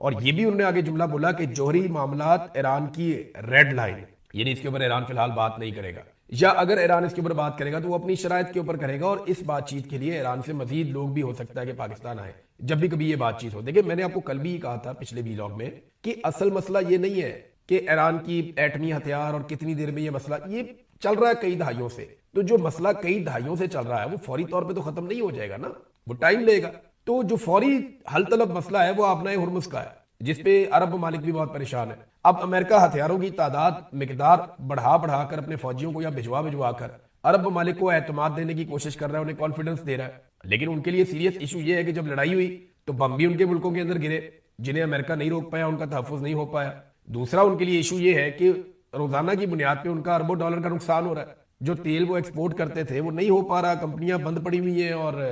اور یہ بھی انہوں نے آگے جملہ بولا کہ جوہری معاملات ایران کی ریڈ لائن، یعنی اس کے اوپر ایران فی الحال بات نہیں کرے گا، یا اگر ایران اس کے اوپر بات کرے گا تو وہ اپنی شرائط کے اوپر کرے گا، اور اس بات چیت کے لیے ایران سے مزید لوگ بھی ہو سکتا ہے کہ پاکستان آئے جب بھی کبھی یہ بات چیت ہو۔ دیکھیں میں نے آپ کو کل بھی کہا تھا پچھلے ویلاگ میں کہ اصل مسئلہ یہ نہیں ہے کہ ایران کی ایٹمی ہتھیار اور کتنی دیر میں یہ مسئلہ، یہ چل رہا ہے کئی دہائیوں سے، تو جو مسئلہ کئی دہائیوں سے چل رہا ہے وہ فوری طور پہ تو ختم نہیں ہو جائے گا نا، وہ ٹائم لے گا۔ تو جو فوری حل طلب مسئلہ ہے وہ آبنائے ہرمز کا ہے، جس پہ عرب ممالک بھی بہت پریشان ہے۔ اب امریکہ ہتھیاروں کی تعداد مقدار بڑھا کر اپنے فوجیوں کو یا بھجوا کر عرب ممالک کو اعتماد دینے کی کوشش کر رہا ہے، انہیں کانفیڈنس دے رہا ہے، لیکن ان کے لیے سیریس ایشو یہ ہے کہ جب لڑائی ہوئی تو بم بھی ان کے ملکوں کے اندر گرے جنہیں امریکہ نہیں روک پایا، ان کا تحفظ نہیں ہو پایا۔ دوسرا ان کے لیے ایشو یہ ہے کہ روزانہ کی بنیاد پہ ان کا اربوں ڈالر کا نقصان ہو رہا ہے، جو تیل وہ ایکسپورٹ کرتے تھے وہ نہیں ہو پا رہا، کمپنیاں بند پڑی ہوئی ہیں اور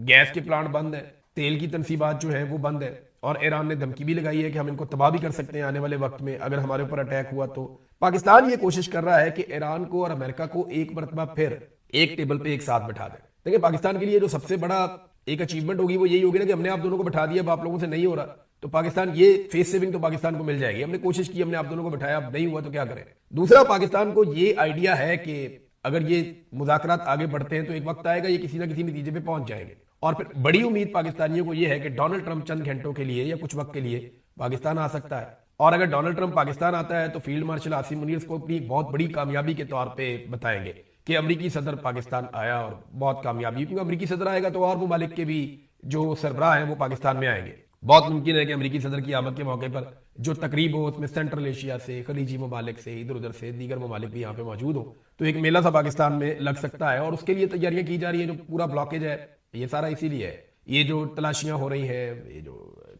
گیس کے پلانٹ بند ہیں، تیل کی تنصیبات جو ہیں وہ بند ہیں، اور ایران نے دھمکی بھی لگائی ہے کہ ہم ان کو تباہ بھی کر سکتے ہیں آنے والے وقت میں اگر ہمارے اوپر اٹیک ہوا تو۔ پاکستان یہ کوشش کر رہا ہے کہ ایران کو اور امریکہ کو ایک مرتبہ پھر ایک ٹیبل پہ ایک ساتھ بٹھا دیں۔ دیکھیں پاکستان کے لیے جو سب سے بڑا ایک اچیومنٹ ہوگی وہ یہی ہوگی نا کہ ہم نے آپ دونوں کو بٹھا دیا، اب آپ لوگوں سے نہیں ہو رہا تو پاکستان یہ فیس سیونگ تو پاکستان کو مل جائے گی، ہم نے کوشش کی، ہم نے آپ دونوں کو بٹھایا، اب نہیں ہوا تو کیا کریں۔ دوسرا پاکستان کو یہ آئیڈیا ہے کہ اگر یہ مذاکرات آگے بڑھتے ہیں تو ایک وقت آئے گا یہ کسی نہ کسی نتیجے پہ پہنچ جائیں گے، اور پھر بڑی امید پاکستانیوں کو یہ ہے کہ ڈونلڈ ٹرمپ چند گھنٹوں کے لیے یا کچھ وقت کے لیے پاکستان آ سکتا ہے، اور اگر ڈونلڈ ٹرمپ پاکستان آتا ہے تو فیلڈ مارشل عاصم منیر اس کو اپنی بہت بڑی کامیابی کے طور پہ بتائیں گے کہ امریکی صدر پاکستان آیا اور بہت کامیابی، کیونکہ امریکی صدر آئے گا تو اور ممالک کے بھی جو سربراہ ہیں وہ پاکستان میں آئیں گے۔ بہت ممکن ہے کہ امریکی صدر کی آمد کے موقع پر جو تقریب ہو اس میں سینٹرل ایشیا سے، خلیجی ممالک سے، ادھر ادھر سے دیگر ممالک بھی یہاں پہ موجود ہو، تو ایک میلہ سا پاکستان میں لگ سکتا ہے، اور اس کے لیے تیاریاں کی جا رہی ہیں۔ جو پورا بلاکیج ہے یہ سارا اسی لیے ہے، یہ جو تلاشیاں ہو رہی ہیں، یہ جو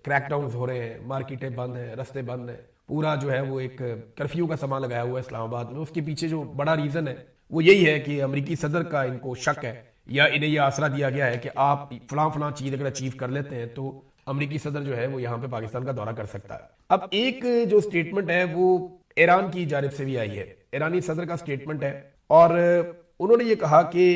کریک ڈاؤنز ہو رہے ہیں، مارکیٹیں بند ہیں، رستے بند ہیں، پورا جو ہے وہ ایک کرفیو کا سامان لگایا ہوا ہے اسلام آباد میں، اس کے پیچھے جو بڑا ریزن ہے وہ یہی ہے کہ امریکی صدر کا ان کو شک ہے، یا انہیں یہ آسرا دیا گیا ہے کہ آپ فلاں چیز اگر اچیو کر لیتے ہیں تو امریکی صدر جو ہے وہ یہاں پہ پاکستان کا دورہ کر سکتا ہے۔ اب ایک جو سٹیٹمنٹ ہے وہ ایران کی جانب سے بھی آئی ہے، ایرانی صدر کا سٹیٹمنٹ ہے، اور انہوں نے یہ کہا کہ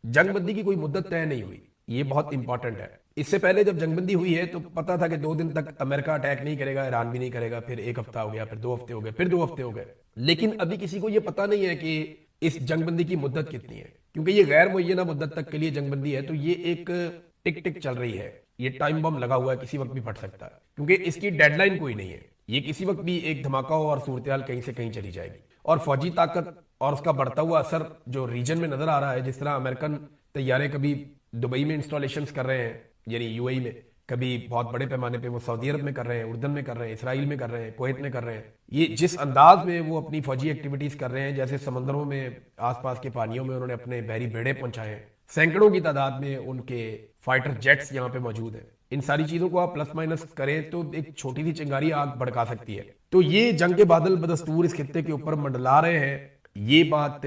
جنگ بندی کی کوئی مدت طے نہیں ہوئی، یہ بہت امپورٹنٹ ہے۔ اس سے پہلے جب جنگ بندی ہوئی ہے تو پتا تھا کہ 2 دن تک امریکہ اٹیک نہیں کرے گا، ایران بھی نہیں کرے گا، پھر 1 ہفتہ ہو گیا، پھر 2 ہفتے ہو گئے، پھر 2 ہفتے ہو گئے، لیکن ابھی کسی کو یہ پتا نہیں ہے کہ اس جنگ بندی کی مدت کتنی ہے، کیونکہ یہ غیر معینہ مدت تک کے لیے جنگ بندی ہے، تو یہ ایک ٹک چل رہی ہے، یہ ٹائم بم لگا ہوا ہے، کسی وقت بھی پھٹ سکتا ہے، کیونکہ اس کی ڈیڈ لائن کوئی نہیں ہے، یہ کسی وقت بھی ایک دھماکہ ہو اور صورتحال کہیں سے کہیں چلی جائے گی، اور فوجی طاقت اور اس کا بڑھتا ہوا اثر جو ریجن میں نظر آ رہا ہے، جس طرح امریکن طیارے کبھی دبئی میں انسٹالیشنز کر رہے ہیں، یعنی یو اے ای میں، کبھی بہت بڑے پیمانے پہ وہ سعودی عرب میں کر رہے ہیں، اردن میں کر رہے ہیں، اسرائیل میں کر رہے ہیں، کویت میں کر رہے ہیں، یہ جس انداز میں وہ اپنی فوجی ایکٹیویٹیز کر رہے ہیں، جیسے سمندروں میں آس پاس کے پانیوں میں انہوں نے اپنے بحری بیڑے پہنچائے ہیں، سینکڑوں کی تعداد میں ان کے فائٹر جیٹس یہاں پہ موجود ہیں، ان ساری چیزوں کو آپ پلس مائنس کریں تو ایک چھوٹی سی چنگاری آگ بھڑکا سکتی ہے۔ تو یہ جنگ کے بادل بدستور اس خطے کے اوپر منڈلا رہے ہیں، یہ بات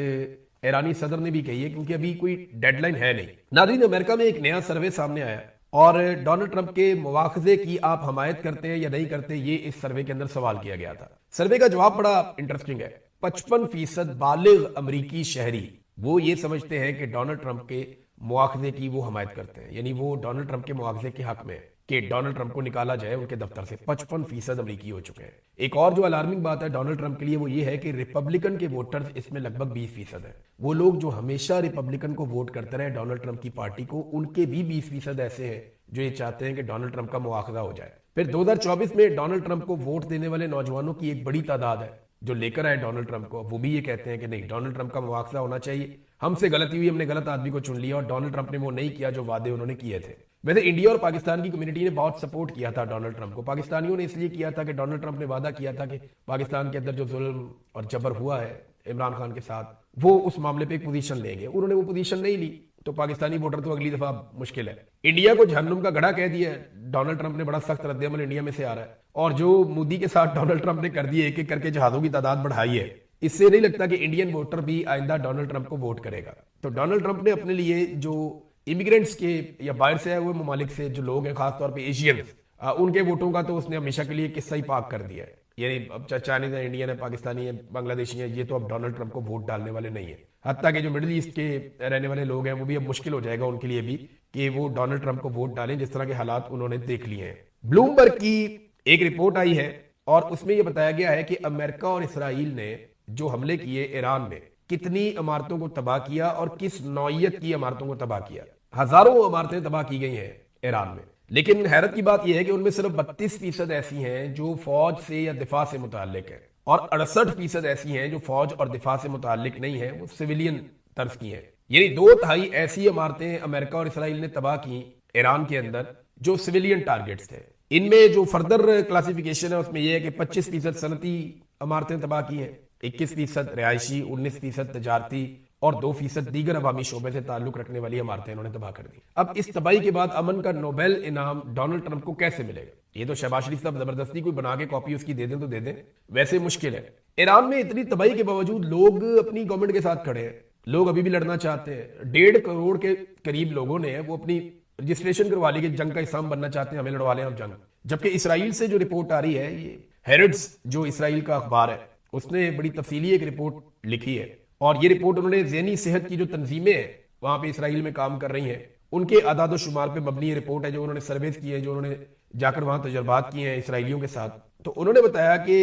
ایرانی صدر نے بھی کہی ہے، کیونکہ ابھی کوئی ڈیڈ لائن ہے نہیں۔ ناظرین، امریکہ میں ایک نیا سروے سامنے آیا اور ڈونلڈ ٹرمپ کے مواخذے کی آپ حمایت کرتے ہیں یا نہیں کرتے، یہ اس سروے کے اندر سوال کیا گیا تھا۔ سروے کا جواب بڑا انٹرسٹنگ ہے۔ 55% بالغ امریکی شہری وہ یہ سمجھتے ہیں کہ ڈونلڈ ٹرمپ کے مواخذے کی وہ حمایت کرتے ہیں، یعنی وہ ڈونلڈ ٹرمپ کے مواخذے کے حق میں کہ ڈونلڈ ٹرمپ کو نکالا جائے ان کے دفتر سے۔ 55% امریکی ہو چکے ہیں۔ ایک اور جو الارمنگ بات ہے ڈونلڈ ٹرمپ کے لیے وہ یہ ہے کہ ریپبلکن کے ووٹرز اس میں لگ بھگ 20% ہیں۔ وہ لوگ جو ہمیشہ ریپبلکن کو ووٹ کرتے رہے ڈونلڈ ٹرمپ کی پارٹی کو، ان کے بھی 20% ایسے ہیں جو یہ چاہتے ہیں کہ ڈونلڈ ٹرمپ کا مواخذہ ہو جائے۔ پھر 2024 میں ڈونلڈ ٹرمپ کو ووٹ دینے والے نوجوانوں کی ایک بڑی تعداد ہے جو لے کر آئے ڈونلڈ ٹرمپ کو، وہ بھی یہ کہتے ہیں کہ نہیں، ڈونلڈ ٹرمپ کا مواخذہ ہونا چاہیے، ہم سے غلطی ہوئی، ہم نے غلط آدمی کو چن لیا اور ڈونلڈ ٹرمپ نے وہ نہیں کیا جو وعدے انہوں نے کیے تھے۔ ویسے انڈیا اور پاکستان کی کمیونٹی نے بہت سپورٹ کیا تھا ڈونلڈ ٹرمپ کو، پاکستانیوں نے اس لیے کیا تھا کہ ڈونلڈ ٹرمپ نے وعدہ کیا تھا کہ پاکستان کے اندر جو ظلم اور جبر ہوا ہے عمران خان کے ساتھ، وہ اس معاملے پہ ایک پوزیشن لیں گے، انہوں نے وہ پوزیشن نہیں لی، تو پاکستانی ووٹر تو اگلی دفعہ مشکل ہے۔ انڈیا کو جہنم کا گڑھا کہہ دیا ہے ڈونلڈ ٹرمپ نے، بڑا سخت رد عمل انڈیا میں سے آ رہا ہے، اور جو مودی کے ساتھ ڈونلڈ ٹرمپ نے کر دیے، ایک ایک کر کے جہازوں کی تعداد بڑھائی ہے، اس سے نہیں لگتا کہ انڈین ووٹر بھی آئندہ ڈونلڈ ٹرمپ کو ووٹ کرے گا۔ تو ڈونلڈ ٹرمپ نے اپنے لیے جو امیگرینٹس کے یا باہر سے آئے ہوئے ممالک سے جو لوگ ہیں، خاص طور پہ ایشینز، ان کے ووٹوں کا تو اس نے ہمیشہ کے لیے قصہ ہی پاک کر دیا ہے، یعنی اب چائنیز ہیں، انڈین ہے، پاکستانی ہے، بنگلہ دیشی ہیں، یہ تو اب ڈونلڈ ٹرمپ کو ووٹ ڈالنے والے نہیں ہیں۔ حتیٰ کہ جو مڈل ایسٹ کے رہنے والے لوگ ہیں وہ بھی اب مشکل ہو جائے گا ان کے لیے بھی کہ وہ ڈونلڈ ٹرمپ کو ووٹ ڈالیں، جس طرح کے حالات انہوں نے دیکھ لیے ہیں۔ بلومبرگ کی ایک رپورٹ آئی ہے اور اس میں یہ بتایا گیا ہے کہ امریکہ اور اسرائیل نے جو حملے کیے ایران میں کتنی عمارتوں کو تباہ کیا اور کس نوعیت کی عمارتوں کو تباہ کیا. ہزاروں عمارتیں تباہ کی گئی ہیں ایران میں. لیکن حیرت کی بات یہ ہے کہ ان میں صرف 32% ایسی ہیں جو فوج سے یا دفاع سے متعلق ہیں اور 68% ایسی ہیں جو فوج اور دفاع سے متعلق نہیں ہیں, وہ سویلین طرز کی ہیں. یعنی 2/3 ایسی عمارتیں امریکہ اور اسرائیل نے تباہ کی ایران کے اندر جو سویلین ٹارگٹس تھے. ان میں جو فردر کلاسیفیکیشن ہے اس میں یہ ہے کہ 25% صنعتی عمارتیں تباہ کی ہیں, 21% رہائشی, 19% تجارتی اور 2% دیگر عوامی شعبے سے تعلق رکھنے والی عمارتیں انہوں نے تباہ کر دی. اب اس تباہی کے بعد امن کا نوبیل انعام ڈونلڈ ٹرمپ کو کیسے ملے گا؟ یہ تو شہباز شریف صاحب زبردستی کوئی بنا کے کاپی اس کی دے دیں تو دے دیں, ویسے مشکل ہے. ایران میں اتنی تباہی کے باوجود لوگ اپنی گورنمنٹ کے ساتھ کھڑے ہیں, لوگ ابھی بھی لڑنا چاہتے ہیں. 1.5 کروڑ کے قریب لوگوں نے وہ اپنی رجسٹریشن کروا لی کہ جنگ کا حصہ ہم بننا چاہتے ہیں, ہمیں لڑوا لیں اب جنگ. جبکہ اسرائیل سے جو رپورٹ آ رہی ہے, یہ ہیرڈز جو اسرائیل کا اخبار ہے اس نے بڑی تفصیلی ایک رپورٹ لکھی ہے, اور یہ رپورٹ انہوں نے ذہنی صحت کی جو تنظیمیں ہیں وہاں پہ اسرائیل میں کام کر رہی ہیں ان کے اعداد و شمار پہ مبنی یہ رپورٹ ہے, جو انہوں نے سرویز کی ہے, جو انہوں نے جا کر وہاں تجربات کیے ہیں اسرائیلیوں کے ساتھ. تو انہوں نے بتایا کہ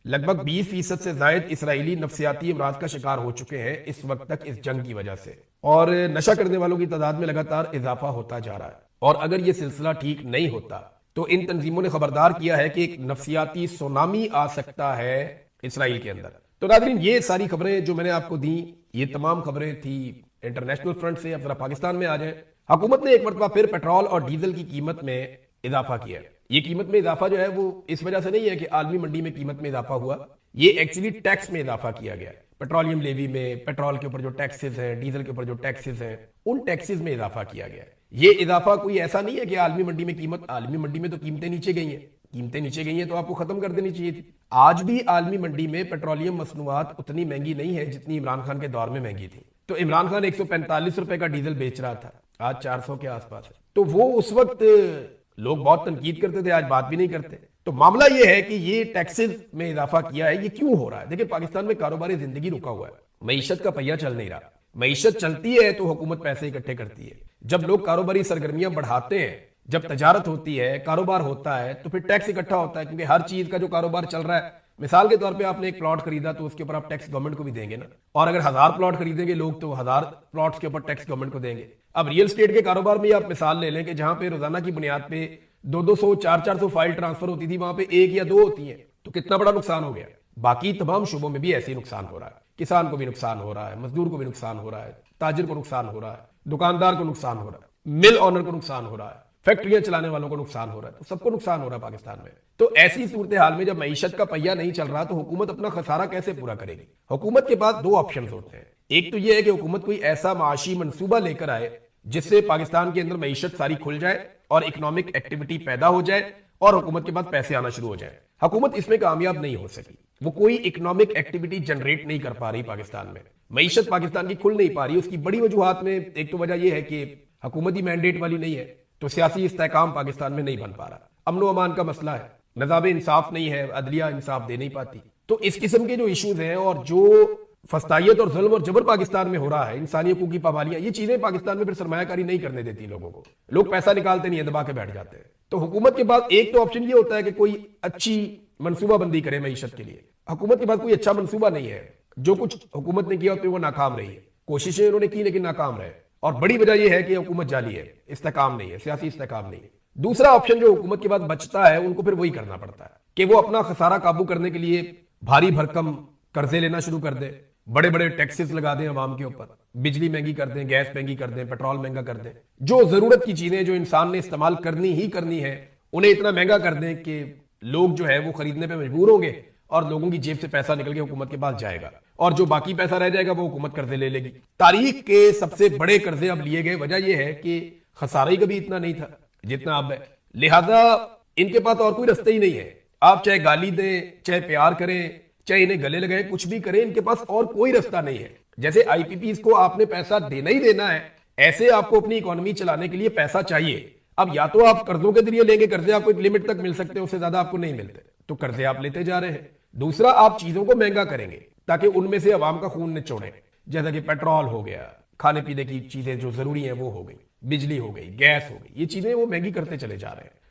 لگ بھگ 20% سے زائد اسرائیلی نفسیاتی امراض کا شکار ہو چکے ہیں اس وقت تک اس جنگ کی وجہ سے, اور نشہ کرنے والوں کی تعداد میں لگاتار اضافہ ہوتا جا رہا ہے. اور اگر یہ سلسلہ ٹھیک نہیں ہوتا تو ان تنظیموں نے خبردار کیا ہے کہ ایک نفسیاتی سونامی آ سکتا ہے اسرائیل کے اندر. تو ناظرین, یہ ساری خبریں جو میں نے آپ کو دیں یہ تمام خبریں تھی انٹرنیشنل فرنٹ سے. اب ذرا پاکستان میں آ جائیں. حکومت نے ایک مرتبہ پھر پیٹرول اور ڈیزل کی قیمت میں اضافہ کیا ہے. یہ قیمت میں اضافہ جو ہے وہ اس وجہ سے نہیں ہے کہ عالمی منڈی میں قیمت میں اضافہ ہوا, یہ ایکچولی ٹیکس میں اضافہ کیا گیا ہے. پیٹرولیم لیوی میں پیٹرول کے اوپر جو ٹیکسز ہیں, ڈیزل کے اوپر جو ٹیکسز ہیں, ان ٹیکسز میں اضافہ کیا گیا ہے. یہ اضافہ کوئی ایسا نہیں ہے کہ عالمی منڈی میں قیمت, عالمی منڈی میں تو قیمتیں نیچے گئی ہیں, قیمتیں نیچے گئی ہیں تو آپ کو ختم کر دینی چاہیے تھی. آج بھی عالمی منڈی میں پیٹرولیم مصنوعات اتنی مہنگی نہیں ہے جتنی عمران خان کے دور میں مہنگی تھی. تو عمران خان 145 روپے کا ڈیزل بیچ رہا تھا, آج 400 کے آس پاس ہے. تو وہ اس وقت لوگ بہت تنقید کرتے تھے, آج بات بھی نہیں کرتے. تو معاملہ یہ ہے کہ یہ ٹیکسز میں اضافہ کیا ہے, یہ کیوں ہو رہا ہے؟ دیکھیں, پاکستان میں کاروباری زندگی رکا ہوا ہے, معیشت کا پہیہ چل نہیں رہا. معیشت چلتی ہے تو حکومت پیسے اکٹھے کرتی ہے. جب لوگ کاروباری سرگرمیاں بڑھاتے ہیں, جب تجارت ہوتی ہے, کاروبار ہوتا ہے, تو پھر ٹیکس اکٹھا ہوتا ہے, کیونکہ ہر چیز کا جو کاروبار چل رہا ہے, مثال کے طور پہ آپ نے ایک پلاٹ خریدا تو اس کے اوپر آپ ٹیکس گورنمنٹ کو بھی دیں گے نا, اور اگر 1000 پلاٹ خریدیں گے لوگ تو 1000 پلاٹس کے اوپر ٹیکس گورنمنٹ کو دیں گے. اب ریئل اسٹیٹ کے کاروبار میں آپ مثال لے لیں کہ جہاں پہ روزانہ کی بنیاد پہ 200 400 فائل ٹرانسفر ہوتی تھی, وہاں پہ 1 یا 2 ہوتی ہیں, تو کتنا بڑا نقصان ہو گیا. باقی تمام شعبوں میں بھی ایسے ہی نقصان ہو رہا ہے. کسان کو بھی نقصان ہو رہا ہے, مزدور کو بھی نقصان ہو رہا ہے, تاجر کو نقصان ہو رہا ہے, دکاندار کو نقصان ہو رہا ہے, مل آنر کو نقصان ہو رہا ہے, فیکٹریاں چلانے والوں کو نقصان ہو رہا ہے. تو سب کو نقصان ہو رہا ہے پاکستان میں. تو ایسی صورتحال میں جب معیشت کا پہیہ نہیں چل رہا تو حکومت اپنا خسارہ کیسے پورا کرے گی؟ حکومت کے پاس 2 آپشنز ہوتے ہیں. ایک تو یہ ہے کہ حکومت کوئی ایسا معاشی منصوبہ لے کر آئے جس سے پاکستان کے اندر معیشت ساری کھل جائے اور اکنامک ایکٹیویٹی پیدا ہو جائے اور حکومت کے پاس پیسے آنا شروع ہو جائے. حکومت اس میں کامیاب نہیں ہو سکی, وہ کوئی اکنامک ایکٹیویٹی جنریٹ نہیں کر پا رہی پاکستان میں, معیشت پاکستان کی کھل نہیں پا رہی. اس کی بڑی وجوہات میں ایک تو وجہ یہ ہے کہ حکومتی مینڈیٹ والی نہیں ہے, تو سیاسی استحکام پاکستان میں نہیں بن پا رہا. امن و امان کا مسئلہ ہے, نظام انصاف نہیں ہے, عدلیہ انصاف دے نہیں پاتی. تو اس قسم کے جو ایشوز ہیں اور جو فسطائیت اور ظلم اور جبر پاکستان میں ہو رہا ہے, انسانی حقوق کی پابندیاں, یہ چیزیں پاکستان میں پھر سرمایہ کاری نہیں کرنے دیتی لوگوں کو. لوگ پیسہ نکالتے نہیں ہیں, دبا کے بیٹھ جاتے ہیں. تو حکومت کے پاس ایک تو آپشن یہ ہوتا ہے کہ کوئی اچھی منصوبہ بندی کرے معیشت کے لیے. حکومت کے پاس کوئی اچھا منصوبہ نہیں ہے. جو کچھ حکومت نے کیا وہ ناکام رہی ہے. کوششیں انہوں نے کی لیکن ناکام رہے, اور بڑی وجہ یہ ہے کہ حکومت جعلی ہے, استحکام نہیں ہے, سیاسی استحکام نہیں ہے. دوسرا آپشن جو حکومت کے بعد بچتا ہے ان کو پھر وہی کرنا پڑتا ہے کہ وہ اپنا خسارہ قابو کرنے کے لیے بھاری بھرکم قرضے لینا شروع کر دیں, بڑے بڑے ٹیکسز لگا دیں عوام کے اوپر, بجلی مہنگی کر دیں, گیس مہنگی کر دیں, پیٹرول مہنگا کر دیں. جو ضرورت کی چیزیں جو انسان نے استعمال کرنی ہی کرنی ہے انہیں اتنا مہنگا کر دیں کہ لوگ جو ہے وہ خریدنے پہ مجبور ہوں گے, اور لوگوں کی جیب سے پیسہ نکل کے حکومت کے پاس جائے گا, اور جو باقی پیسہ رہ جائے گا وہ حکومت قرضے لے لے گی. تاریخ کے سب سے بڑے قرضے اب لیے گئے, وجہ یہ ہے کہ خسارہ ہی کبھی اتنا نہیں تھا جتنا اب ہے, لہذا ان کے پاس اور کوئی رستہ ہی نہیں ہے. آپ چاہے گالی دیں, چاہے پیار کریں, چاہے انہیں گلے لگائیں, کچھ بھی کریں, ان کے پاس اور کوئی رستہ نہیں ہے. جیسے آئی پی پیز کو آپ نے پیسہ دینا ہی دینا ہے, ایسے آپ کو اپنی اکانومی چلانے کے لیے پیسہ چاہیے. اب یا تو آپ قرضوں کے ذریعے لیں گے, قرضے آپ کو ایک لمٹ تک مل سکتے ہیں, اس سے زیادہ آپ کو نہیں ملتے, تو قرضے آپ لیتے جا رہے ہیں. دوسرا, آپ چیزوں کو مہنگا کریں گے تاکہ ان میں سے عوام کا خون نچوڑیں, جیسا کہ پیٹرول ہو گیا, کھانے پینے کی چیزیں جو ضروری ہیں وہ ہو گئی, بجلی ہو گئی, گیس ہو گئی, یہ چیزیں وہ مہنگی کرتے چلے جا رہے ہیں.